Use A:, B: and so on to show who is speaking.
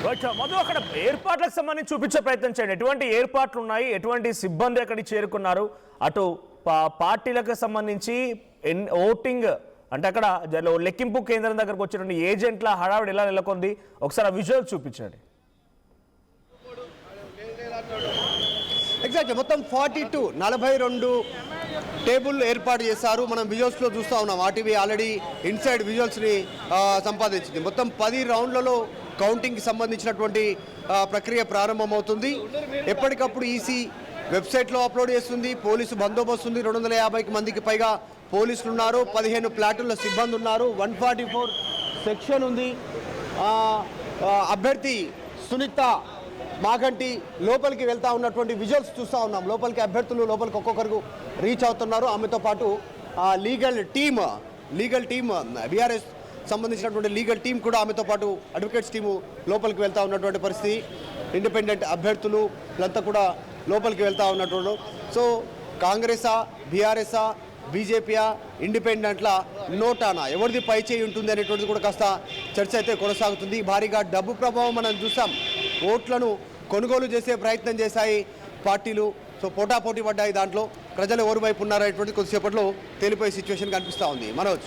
A: మధు అక్కడ ఏర్పాట్లకు సంబంధించి చూపించే ప్రయత్నం చేయండి. ఎటువంటి ఏర్పాట్లు ఉన్నాయి, ఎటువంటి సిబ్బంది అక్కడికి చేరుకున్నారు, అటు పార్టీలకు సంబంధించి ఓటింగ్ అంటే అక్కడ లెక్కింపు కేంద్రం దగ్గరకు వచ్చినటువంటి ఏజెంట్ల హడావిడి ఎలా నెలకొంది, ఒకసారి ఆ విజువల్ చూపించండి.
B: ఎగ్జాక్ట్ మొత్తం 42 టేబుల్ ఏర్పాటు చేశారు. మనం విజువల్స్లో చూస్తూ ఉన్నాం. ఆర్టీవీ ఆల్రెడీ ఇన్సైడ్ విజువల్స్ని సంపాదించింది. మొత్తం 10 రౌండ్లలో కౌంటింగ్కి సంబంధించినటువంటి ప్రక్రియ ప్రారంభమవుతుంది. ఎప్పటికప్పుడు ఈసీ వెబ్సైట్లో అప్లోడ్ చేస్తుంది. పోలీసు బందోబస్తు ఉంది. 250 మందికి పైగా పోలీసులు ఉన్నారు. 15 ప్లాటూన్ల సిబ్బంది ఉన్నారు. 144 సెక్షన్ ఉంది. అభ్యర్థి సునీత మాగంటి లోపలికి వెళ్తా ఉన్నటువంటి విజువల్స్ చూస్తూ ఉన్నాం. లోపలికి అభ్యర్థులు లోపలికి ఒక్కొక్కరు రీచ్ అవుతున్నారు. ఆమెతో పాటు లీగల్ టీమ్ బీఆర్ఎస్ సంబంధించినటువంటి లీగల్ టీం కూడా ఆమెతో పాటు అడ్వకేట్స్ టీము లోపలికి వెళ్తూ ఉన్నటువంటి పరిస్థితి. ఇండిపెండెంట్ అభ్యర్థులు వీళ్ళంతా కూడా లోపలికి వెళ్తూ ఉన్నటువంటి. సో కాంగ్రెసా, బీఆర్ఎస్ఆ, బీజేపీయా, ఇండిపెండెంట్ల నోటానా ఎవరిది పై చేయి ఉంటుంది అనేటువంటిది కూడా కాస్త చర్చ అయితే కొనసాగుతుంది. భారీగా డబ్బు ప్రభావం మనం చూసాం. ఓట్లను కొనుగోలు చేసే ప్రయత్నం చేశాయి పార్టీలు. సో పోటాపోటీ పడ్డాయి. దాంట్లో ప్రజలు ఎవరి వైపు ఉన్నారనేటువంటి కొద్దిసేపట్లో తేలిపోయే సిచ్యువేషన్ కనిపిస్తూ ఉంది. మనోజ్.